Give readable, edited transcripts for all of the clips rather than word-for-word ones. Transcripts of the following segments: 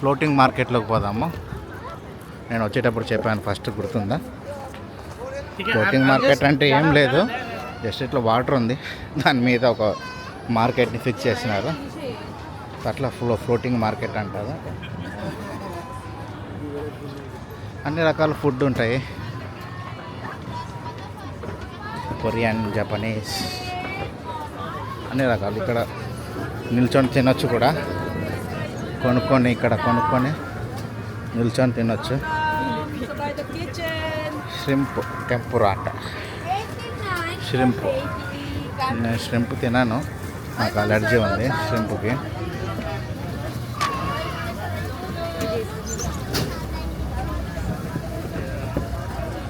Floating మార్కెట్లోకి పోదాము. నేను వచ్చేటప్పుడు చెప్పాను ఫస్ట్, గుర్తుందా? ఫ్లోటింగ్ మార్కెట్ అంటే ఏం లేదు, జస్ట్ ఇట్లా వాటర్ ఉంది, దాని మీద ఒక మార్కెట్ని ఫిక్స్ చేసినారు, అట్లా ఫ్లోటింగ్ మార్కెట్ అంటారు. అన్ని రకాల ఫుడ్ ఉంటాయి, కొరియన్, జపనీస్, అన్ని రకాలు. ఇక్కడ నిల్చొని తినొచ్చు కూడా, కొనుక్కొని ఇక్కడ కొనుక్కొని నిల్చొని తినొచ్చు. ష్రింప్ టెంపురా అంట, ష్రింప్. నేను ష్రింప్ తినాను, నాకు అలర్జీ ఉంది ష్రింప్కి.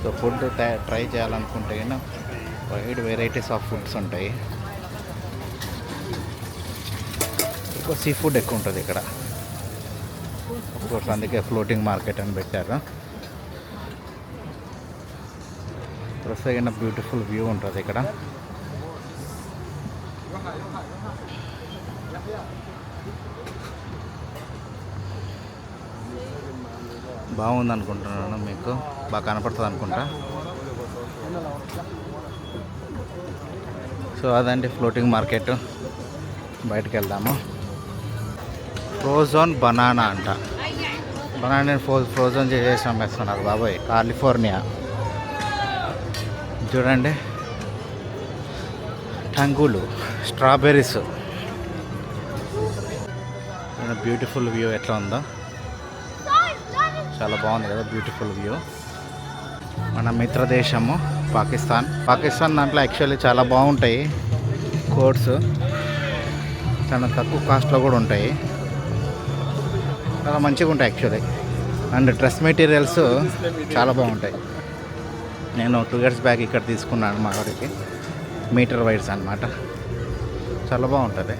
సో ఫుడ్ ట్రై చేయాలనుకుంటే వైడ్ వెరైటీస్ ఆఫ్ ఫుడ్స్ ఉంటాయి. ఎక్కువ సీ ఫుడ్ ఎక్కువ ఉంటుంది ఇక్కడ, కోర్స్ అందుకే ఫ్లోటింగ్ మార్కెట్ అని పెట్టారు. ప్రస్తుతం బ్యూటిఫుల్ వ్యూ ఉంటుంది ఇక్కడ. బాగుంది అనుకుంటున్నాను, మీకు బాగా కనపడుతుంది అనుకుంటా. సో అదండి ఫ్లోటింగ్ మార్కెట్. బయటకు వెళ్దాము. ఫ్రోజన్ బనానా అంట, బనానా ఫ్రోజన్ చేసి అమ్మేస్తున్నారు బాబాయ్. కాలిఫోర్నియా చూడండి, టంగులు, స్ట్రాబెర్రీస్. బ్యూటిఫుల్ వ్యూ ఎట్లా ఉందో, చాలా బాగుంది కదా బ్యూటిఫుల్ వ్యూ. మన మిత్ర దేశము పాకిస్తాన్ దాంట్లో యాక్చువల్లీ చాలా బాగుంటాయి కోట్స్, చాలా తక్కువ కాస్ట్లో కూడా ఉంటాయి, చాలా మంచిగా ఉంటాయి యాక్చువల్లీ. అండ్ డ్రెస్ మెటీరియల్స్ చాలా బాగుంటాయి. నేను 2 years బ్యాక్ ఇక్కడ తీసుకున్నాను మా వాడికి, మీటర్ వైడ్స్ అన్నమాట, చాలా బాగుంటుంది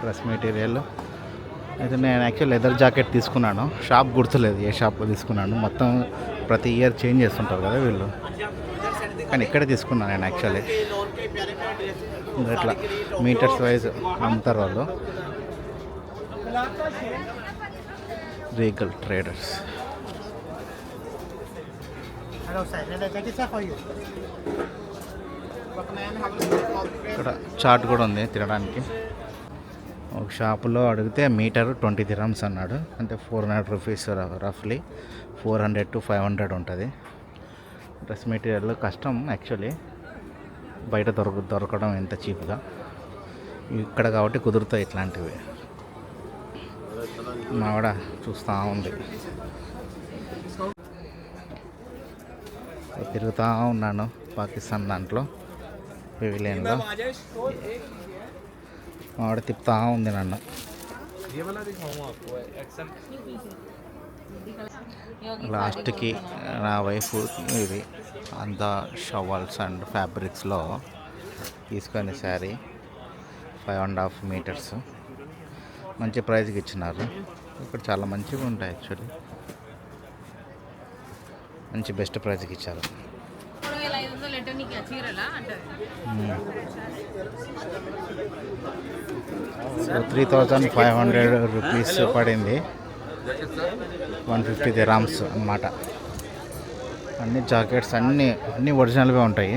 డ్రెస్ మెటీరియల్. అయితే నేను యాక్చువల్ లెదర్ జాకెట్ తీసుకున్నాను, షాప్ గుర్తులేదు ఏ షాప్లో తీసుకున్నాను, మొత్తం ప్రతి ఇయర్ చేంజ్ చేస్తుంటారు కదా వీళ్ళు, కానీ ఇక్కడే తీసుకున్నాను నేను యాక్చువల్లీ. ఇట్లా మీటర్స్ వైజ్ అమ్ముతారు వాళ్ళు. Regal traders. ఇక్కడ చాట్ కూడా ఉంది తినడానికి. ఒక షాపులో అడిగితే మీటర్ 20 dirhams అన్నాడు, అంటే 400 rupees రఫ్లీ 400 to 500 ఉంటుంది. డ్రెస్ మెటీరియల్ కష్టం యాక్చువల్లీ, బయట దొరకడం ఎంత చీప్గా, ఇక్కడ కాబట్టి కుదురుతాయి ఇట్లాంటివి. మావిడ చూస్తూ ఉంది, తిరుగుతూ ఉన్నాను పాకిస్తాన్ దాంట్లో పెవిలియన్లో. మావిడ తిప్పుతూ ఉంది నన్ను. లాస్ట్కి నా వైఫ్ ఇది అంతా షవల్స్ అండ్ ఫ్యాబ్రిక్స్లో తీసుకొని శారీ 5.5 meters మంచి ప్రైజ్కి ఇచ్చినారు. ఇక్కడ చాలా మంచిగా ఉంటాయి యాక్చువల్లీ, మంచి బెస్ట్ ప్రైజ్కి ఇచ్చారు. 3,500 rupees పడింది, 150 dirhams అన్నమాట. అన్ని జాకెట్స్ అన్నీ ఒరిజినల్గా ఉంటాయి,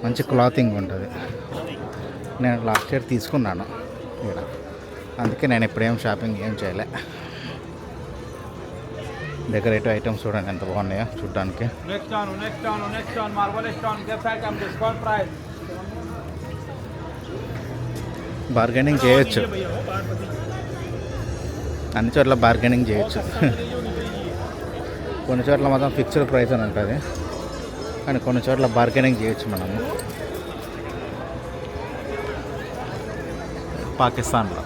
మంచి క్లాతింగ్ ఉంటుంది. నేను లాస్ట్ ఇయర్ తీసుకున్నాను ఇక్కడ, అందుకే నేను ఇప్పుడేం షాపింగ్ ఏం చేయలే. డెకరేటివ్ ఐటమ్స్ చూడండి ఎంత బాగున్నాయో చూడడానికి. బార్గెనింగ్ చేయొచ్చు, అన్ని చోట్ల బార్గెనింగ్ చేయొచ్చు. కొన్ని చోట్ల మాత్రం ఫిక్స్డ్ ప్రైస్ అని ఉంటుంది, కానీ కొన్ని చోట్ల బార్గెనింగ్ చేయొచ్చు మనము. పాకిస్తాన్లో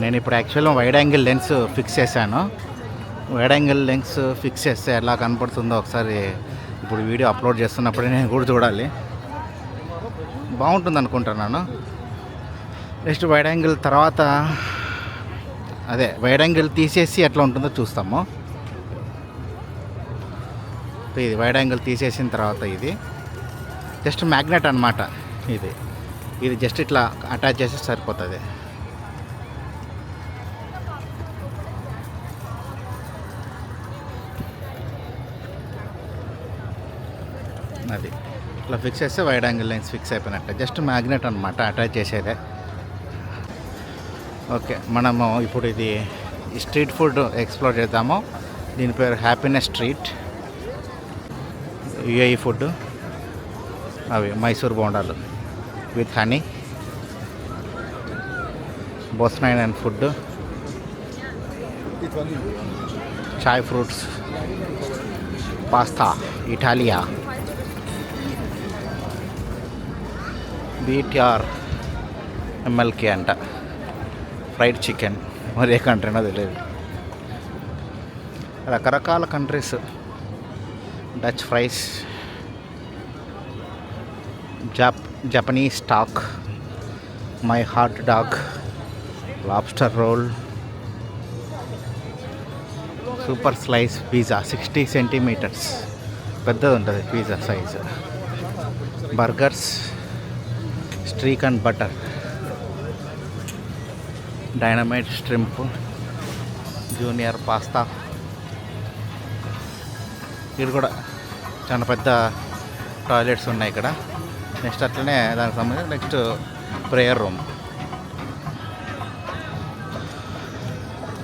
నేను ఇప్పుడు యాక్చువల్గా వైడ్ యాంగిల్ లెన్స్ ఫిక్స్ చేశాను. వైడ్ యాంగిల్ లెన్స్ ఫిక్స్ చేస్తే ఎలా కనపడుతుందో ఒకసారి ఇప్పుడు వీడియో అప్లోడ్ చేస్తున్నప్పుడే నేను కూడా చూడాలి. బాగుంటుంది అనుకుంటున్నాను. నెక్స్ట్ వైడ్ యాంగిల్ తర్వాత వైడ్ యాంగిల్ తీసేసి ఎట్లా ఉంటుందో చూస్తాము. ఇది వైడ్ యాంగిల్ తీసేసిన తర్వాత ఇది జస్ట్ మ్యాగ్నెట్ అనమాట. ఇది ఇది జస్ట్ ఇట్లా అటాచ్ చేస్తే సరిపోతుంది. అది ఇట్లా ఫిక్స్ చేస్తే వైడ్ యాంగిల్ లైన్స్ ఫిక్స్ అయిపోయినట్టు. జస్ట్ మ్యాగ్నెట్ అనమాట, అటాచ్ చేసేదే. ఓకే, మనము ఇప్పుడు ఇది స్ట్రీట్ ఫుడ్ ఎక్స్ప్లోర్ చేద్దాము. దీని పేరు హ్యాపీనెస్ స్ట్రీట్. యుఏఈ ఫుడ్, అవి మైసూర్ బోండాలు విత్ హనీ, బోస్నైన్ and food, chai fruits, pasta Italia, BTR MLK అంట, ఫ్రైడ్ చికెన్, మరి ఏ కంట్రీనో తెలియదు. రకరకాల countries, Dutch fries, Japanese stack, my hot dog, lobster roll, super slice pizza 60 centimetres పెద్దది ఉంటుంది pizza size, burgers, streak and butter, dynamite shrimp, junior pasta. ఇక్కడ కూడా చాలా పెద్ద టాయిలెట్స్ ఉన్నాయి ఇక్కడ. నెక్స్ట్ అట్లనే దానికి సంబంధించి నెక్స్ట్ ప్రేయర్ రూమ్.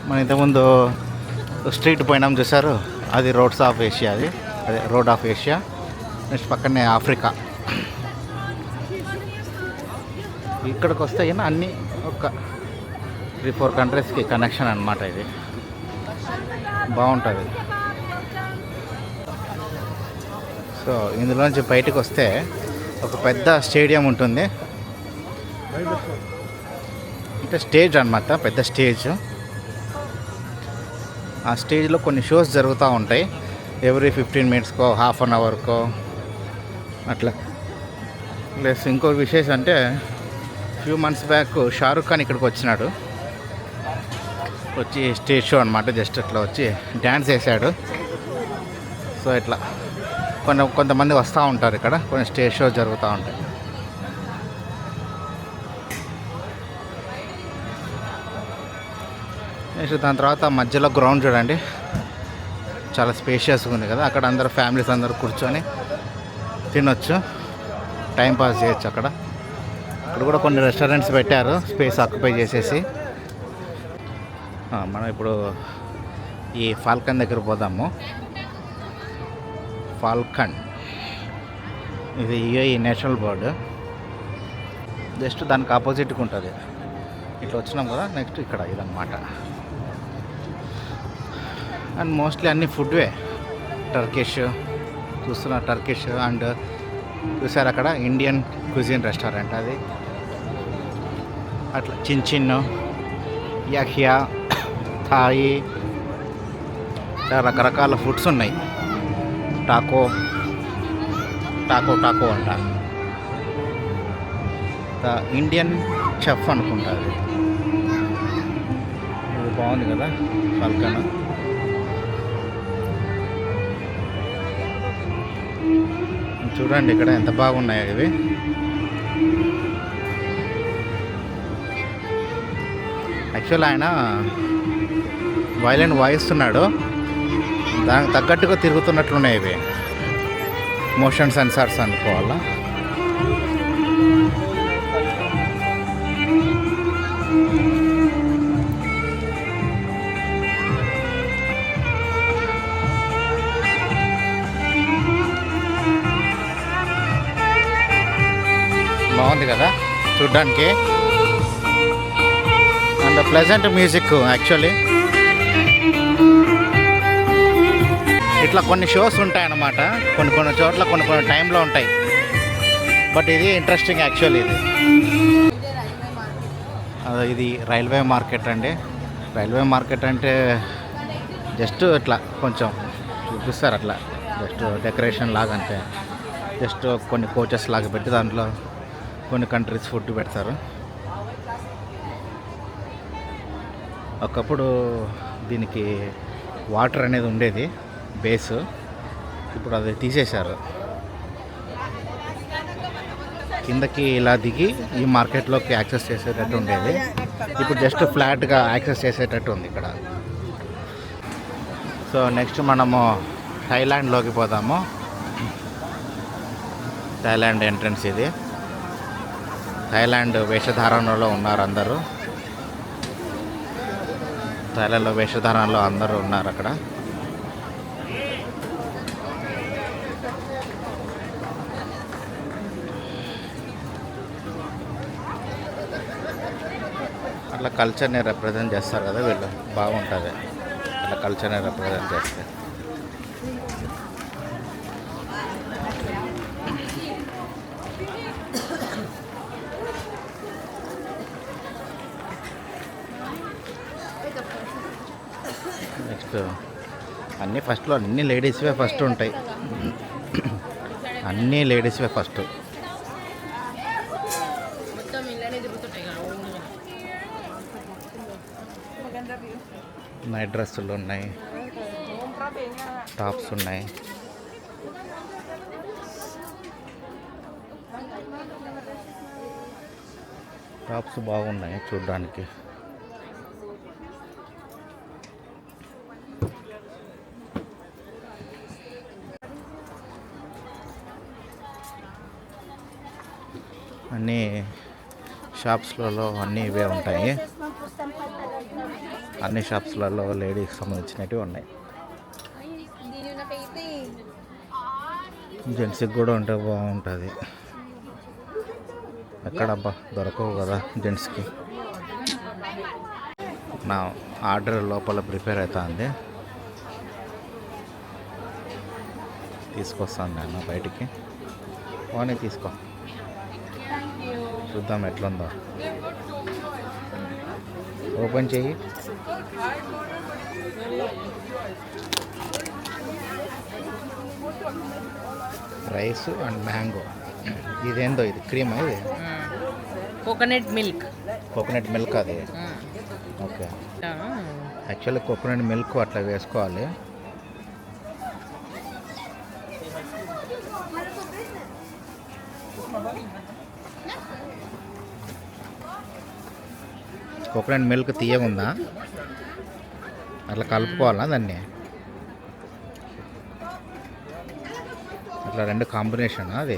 మనం ఇంతకుముందు స్ట్రీట్ పోయినాం చూసారు, అది రోడ్స్ ఆఫ్ ఏషియా, అదే రోడ్ ఆఫ్ ఏషియా. నెక్స్ట్ పక్కనే ఆఫ్రికా. ఇక్కడికి వస్తే అన్నీ ఒక 3-4 కంట్రీస్కి కనెక్షన్ అనమాట. ఇది బాగుంటుంది. సో ఇందులోంచి బయటకు వస్తే ఒక పెద్ద స్టేడియం ఉంటుంది, అంటే స్టేజ్ అనమాట, పెద్ద స్టేజ్. ఆ స్టేజ్లో కొన్ని షోస్ జరుగుతూ ఉంటాయి, ఎవ్రీ 15 మినిట్స్కో, హాఫ్ అన్ అవర్కో అట్లా. ప్లస్ ఇంకో విశేషం అంటే few months back Shahrukh Khan ఇక్కడికి వచ్చినాడు, వచ్చి స్టేజ్ షో అనమాట, జస్ట్ ఇట్లా వచ్చి డ్యాన్స్ వేసాడు. సో ఇట్లా కొంతమంది వస్తూ ఉంటారు ఇక్కడ, కొన్ని స్టేజ్ షో జరుగుతూ ఉంటాయి. నెక్స్ట్ దాని తర్వాత మధ్యలో గ్రౌండ్ చూడండి, చాలా స్పేషియస్గా ఉంది కదా. అక్కడ అందరూ ఫ్యామిలీస్ అందరూ కూర్చొని తినొచ్చు, టైంపాస్ చేయొచ్చు. అక్కడ కూడా కొన్ని రెస్టారెంట్స్ పెట్టారు స్పేస్ ఆక్యుపై చేసేసి. మనం ఇప్పుడు ఈ ఫాల్కన్ దగ్గర పోదాము. ఫాల్కన్ ఇది యుఏఈ నేషనల్ బర్డ్, జస్ట్ దానికి ఆపోజిట్గా ఉంటుంది. ఇట్లా వచ్చినాం కదా, నెక్స్ట్ ఇక్కడ ఇదన్నమాట. అండ్ మోస్ట్లీ అన్ని ఫుడ్వే, టర్కిష్ చూస్తున్న టర్కిష్, అండ్ చూసారు అక్కడ ఇండియన్ క్విజిన్ రెస్టారెంట్ అది. అట్లా చిన్న యాహియా, థాయి, రకరకాల ఫుడ్స్ ఉన్నాయి. టాకో అంట, ఇండియన్ చెఫ్ అనుకుంటా అది. ఇది బాగుంది కదా ఫాల్కన్. చూడండి ఇక్కడ ఎంత బాగున్నాయి ఇవి. యాక్చువల్ ఆయన వైలెన్ వాయిస్తున్నాడు, దానికి తగ్గట్టుగా తిరుగుతున్నట్లున్నాయి ఇవి. మోషన్ సెన్సార్స్ అనుకోవాలా. బాగుంది కదా చూడ్డానికి, అండ్ ప్లెజెంట్ మ్యూజిక్. యాక్చువల్లీ ఇట్లా కొన్ని షోస్ ఉంటాయన్నమాట, కొన్ని చోట్ల కొన్ని టైంలో ఉంటాయి. బట్ ఇది ఇంట్రెస్టింగ్ యాక్చువల్లీ. ఇది రైల్వే మార్కెట్ అండి. రైల్వే మార్కెట్ అంటే జస్ట్ ఇట్లా కొంచెం చూపిస్తారు, అట్లా జస్ట్ డెకరేషన్ లాగా అంతే. జస్ట్ కొన్ని కోచెస్ లాగా పెట్టి దాంట్లో కొన్ని కంట్రీస్ ఫుడ్ పెడతారు. ఒకప్పుడు దీనికి వాటర్ అనేది ఉండేది బేసు, ఇప్పుడు అది తీసేశారు. కిందకి ఇలా దిగి ఈ మార్కెట్లోకి యాక్సెస్ చేసేటట్టు ఉండేది. ఇప్పుడు జస్ట్ ఫ్లాట్గా యాక్సెస్ చేసేటట్టు ఉంది ఇక్కడ. సో నెక్స్ట్ మనము థాయిలాండ్లోకి పోదాము. థాయిలాండ్ ఎంట్రన్స్ ఇది. థాయిలాండ్ వేషధారణలో ఉన్నారు అందరూ. థాయిలాండ్లో వేషధారణలో అందరూ ఉన్నారు అక్కడ. అట్లా కల్చర్ని రిప్రజెంట్ చేస్తారు కదా వీళ్ళు, బాగుంటుంది అట్లా కల్చర్ని రిప్రజెంట్ చేస్తే. నెక్స్ట్ అన్నీ ఫస్ట్లో అన్నీ లేడీస్వే ఫస్ట్ ఉంటాయి. అన్నీ లేడీస్వే ఫస్ట్. నైట్ డ్రెస్సులు ఉన్నాయి, టాప్స్ ఉన్నాయి. టాప్స్ బాగున్నాయి చూడ్డానికి. అన్నీ షాప్స్లలో అన్నీ ఇవే ఉంటాయి. అన్ని షాప్స్లలో లేడీస్కి సంబంధించినవి ఉన్నాయి. జెంట్స్కి కూడా ఉంటే బాగుంటుంది. ఎక్కడబ్బా దొరకవు కదా జెంట్స్కి. నా ఆర్డర్ లోపల ప్రిపేర్ అవుతుంది, తీసుకొస్తాను నేను బయటికి. పోనీ తీసుకో, చూద్దాం ఎట్లుందో. ఓపెన్ చెయ్యి. Rice and mango. ఇదేందో ఇది క్రీమా? ఇది కోకోనట్ మిల్క్. కోకోనట్ మిల్క్ అది. ఓకే, యాక్చువల్లీ కోకోనట్ మిల్క్ అట్లా వేసుకోవాలి. కోకోనట్ మిల్క్ తీయగుందా? అట్లా కలుపుకోవాలా దాన్ని? అట్లా రెండు కాంబినేషన్ అది.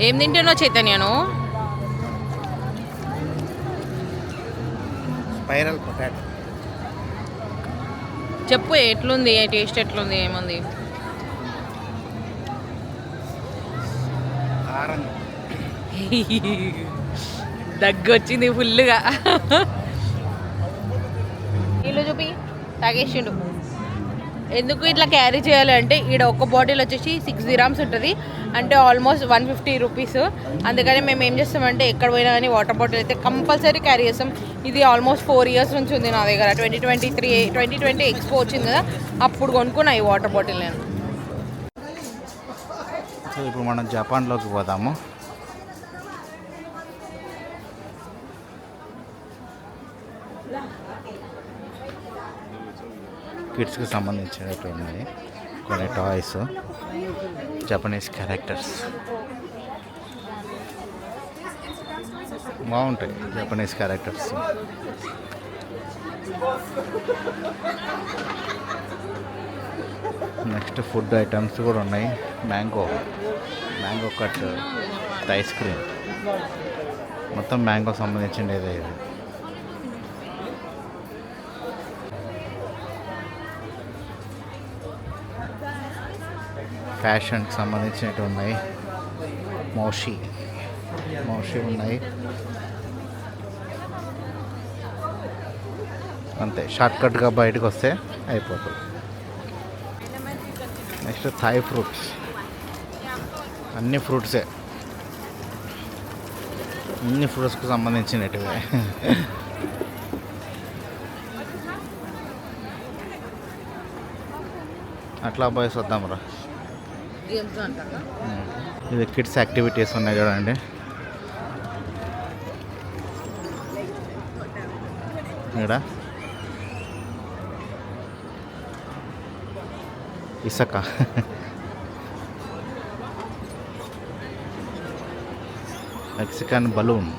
ఏం తింటున్నావు చైతన్యను? Spiral potato. చెప్పు ఎట్లుంది, టేస్ట్ ఎట్లుంది, ఏముంది? దగ్గు వచ్చింది ఫుల్గా. నీళ్ళు చూపి తాగేసిండు. ఎందుకు ఇట్లా క్యారీ చేయాలి అంటే ఈడ ఒక్క బాటిల్ వచ్చేసి 6 dirhams ఉంటుంది, అంటే ఆల్మోస్ట్ 150 రూపీస్. అందుకని మేము ఏం చేస్తామంటే ఎక్కడ పోయినా కానీ వాటర్ బాటిల్ అయితే కంపల్సరీ క్యారీ చేస్తాం. ఇది ఆల్మోస్ట్ 4 years నుంచి ఉంది నా దగ్గర. 2020 ఎక్స్పో వచ్చింది కదా, అప్పుడు కొనుక్కున్నా ఈ వాటర్ బాటిల్ నేను. సో ఇప్పుడు మనం జపాన్లోకి పోదాము. కిడ్స్కి సంబంధించినవి ఉన్నాయి కొన్ని టాయ్స్, జపనీస్ క్యారెక్టర్స్ బాగుంటాయి. Japanese characters. Next food items కూడా ఉన్నాయి. మ్యాంగో కట్, ఐస్ క్రీమ్, మొత్తం మ్యాంగో సంబంధించింది ఇది. ఫ్యాషన్కి సంబంధించినవి ఉన్నాయి. మోషి ఉన్నాయి. అంతే, షార్ట్కట్గా బయటకు వస్తే అయిపోతుంది. Next dry fruits. అన్ని ఫ్రూట్సే, అన్ని ఫ్రూట్స్కి సంబంధించినటివే. అట్లా బాయ్స్ వద్దాం రా. ఇది కిడ్స్ యాక్టివిటీస్ ఉన్నాయి చూడండి. ఇక్కడ ఇసక. Mexican balloon.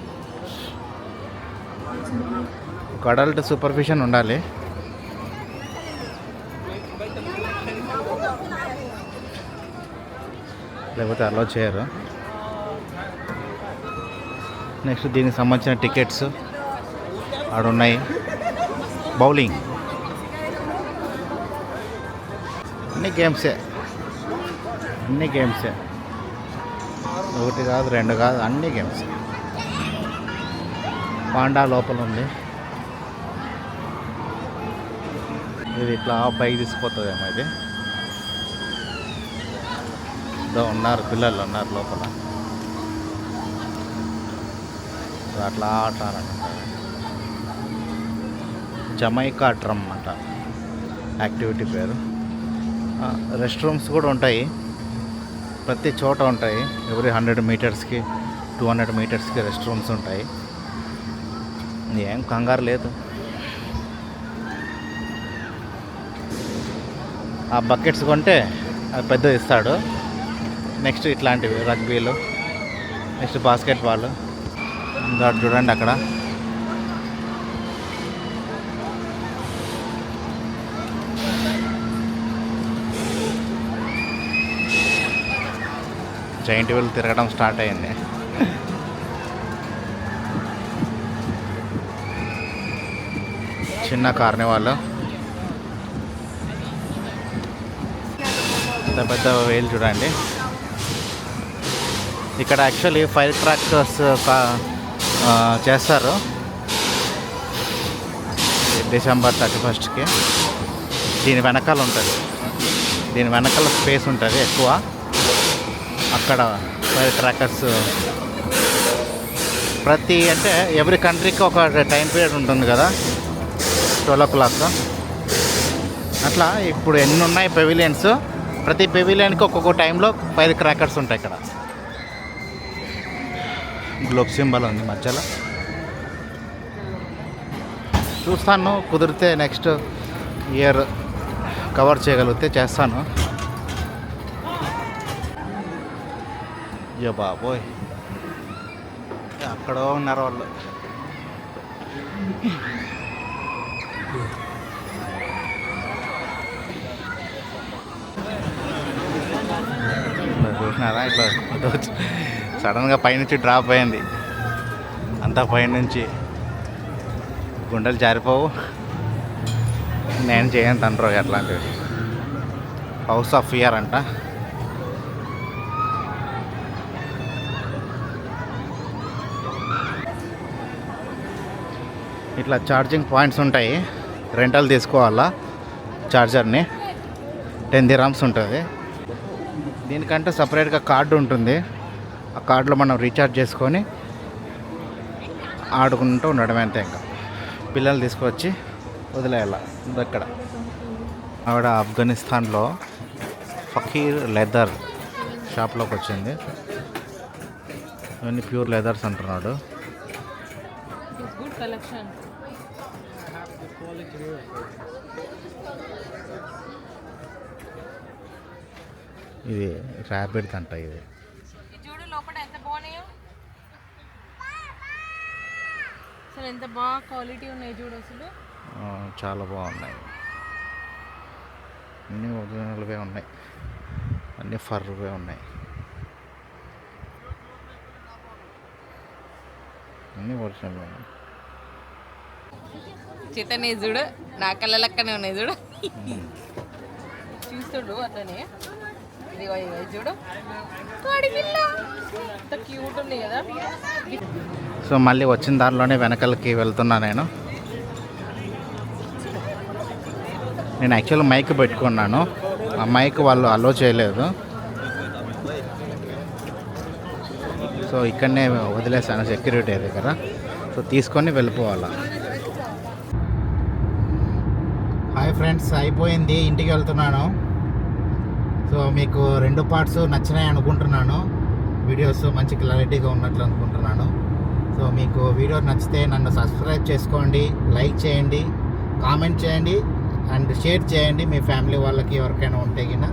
ఒక అడల్ట్ సూపర్విజన్ ఉండాలి. లేకపోతే అలో చేయరు. నెక్స్ట్ దీనికి సంబంధించిన టికెట్స్ ఆడున్నాయి. బౌలింగ్ అన్ని గేమ్సే. ఒకటి కాదు, రెండు కాదు, అన్ని గేమ్స్. పాండా లోపల ఉంది. ఇది ఇట్లా పైకి తీసుకుపోతుందేమో. ఇది ఉన్నారు, పిల్లలు ఉన్నారు లోపల. అట్లా ఆటారంట. జమైకా డ్రమ్ అంట యాక్టివిటీ పేరు. రెస్ట్ రూమ్స్ కూడా ఉంటాయి, ప్రతి చోట ఉంటాయి. ఎవ్రీ 100 మీటర్స్కి 200 మీటర్స్కి రెస్ట్ రూమ్స్ ఉంటాయి. ఏం కంగారు లేదు. ఆ బకెట్స్ కొంటే అది పెద్దది ఇస్తాడు. నెక్స్ట్ ఇట్లాంటివి రగ్బీలు, నెక్స్ట్ బాస్కెట్ బాల్. ఇంకా చూడండి అక్కడ జైంట్ వీల్ తిరగడం స్టార్ట్ అయింది. చిన్న కార్నివాల్. పెద్ద పెద్ద వేలు చూడండి. ఇక్కడ యాక్చువల్లీ ఫైర్ క్రాకర్స్ చేస్తారు డిసెంబర్ 31కి. దీని వెనకాల ఉంటుంది, దీని వెనకాల స్పేస్ ఉంటుంది ఎక్కువ. అక్కడ ఫైర్ క్రాకర్స్ అంటే ఎవ్రీ కంట్రీకి ఒక టైం పీరియడ్ ఉంటుంది కదా, 12 o'clock. అట్లా ఇప్పుడు ఎన్ని ఉన్నాయి పెవిలియన్స్, ప్రతి పెవిలియన్కి ఒక్కొక్క టైంలో ఫైర్ క్రాకర్స్ ఉంటాయి. ఇక్కడ గ్లోబ్ సింబల్ ఉంది మధ్యలో. చూస్తాను, కుదిరితే నెక్స్ట్ ఇయర్ కవర్ చేయగలిగితే చేస్తాను. అయ్యో బాబోయ్, అక్కడ ఉన్నారు వాళ్ళు. చూసినారా, ఇట్లా సడన్గా పైనుంచి డ్రాప్ అయింది. అంతా పైనుంచి గుండెలు జారిపోవు. నేను చేయను తండ్రి అట్లాంటివి. హౌస్ ఆఫ్ ఫియర్ అంట. ఇట్లా ఛార్జింగ్ పాయింట్స్ ఉంటాయి, రెంటల్ తీసుకోవాలా ఛార్జర్ని. 10 dirhams ఉంటుంది. దీనికంటే సపరేట్గా కార్డు ఉంటుంది. ఆ కార్డులో మనం రీఛార్జ్ చేసుకొని ఆడుకుంటూ ఉండడం అంతే. ఇంకా పిల్లలు తీసుకొచ్చి వదిలేయాల. ఇక్కడ ఆవిడ ఆఫ్ఘనిస్తాన్లో ఫకీర్ లెదర్ షాప్లోకి వచ్చింది. ఇవన్నీ ప్యూర్ లెదర్స్ అంటున్నాడు. ఇది ర్యాబిట్ అంట. ఇది చూడు లోపల ఎంత బాగున్నాయో, అసలు ఎంత బాగా క్వాలిటీ ఉన్నాయి చూడు. అసలు చాలా బాగున్నాయి. అన్నీ ఒరిజినల్వే ఉన్నాయి, అన్నీ ఫర్వే ఉన్నాయి, అన్నీ ఒరిజినల్ ఉన్నాయి. చేతనే చూడు, నా కళ్ళ లెక్కనే ఉన్నాయి చూడు. చూస్తుడు అట్లనే. ఇదిగో చూడు, ఎంత క్యూట్ ఉంది కదా. సో మళ్ళీ వచ్చిన దారిలోనే వెనకలకి వెళ్తున్నా నేను. యాక్చువల్గా మైక్ పెట్టుకున్నాను, ఆ మైక్ వాళ్ళు అలో చేయలేదు. సో ఇక్కడనే వదిలేసాను సెక్యూరిటీ దగ్గర. సో తీసుకొని వెళ్ళిపోవాలా. హాయ్ ఫ్రెండ్స్, అయిపోయింది, ఇంటికి వెళ్తున్నాను. సో మీకు 2 parts నచ్చినాయి అనుకుంటున్నాను. వీడియోస్ మంచి క్లారిటీగా ఉన్నట్లు అనుకుంటున్నాను. సో మీకు వీడియో నచ్చితే నన్ను సబ్స్క్రైబ్ చేసుకోండి, లైక్ చేయండి, కామెంట్ చేయండి, అండ్ షేర్ చేయండి మీ ఫ్యామిలీ వాళ్ళకి ఎవరికైనా ఉంటే గిన.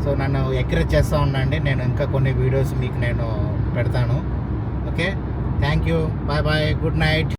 సో నన్ను ఎంకరేజ్ చేస్తూ ఉండండి, నేను ఇంకా కొన్ని వీడియోస్ మీకు నేను పెడతాను. Okay, thank you, bye bye, good night.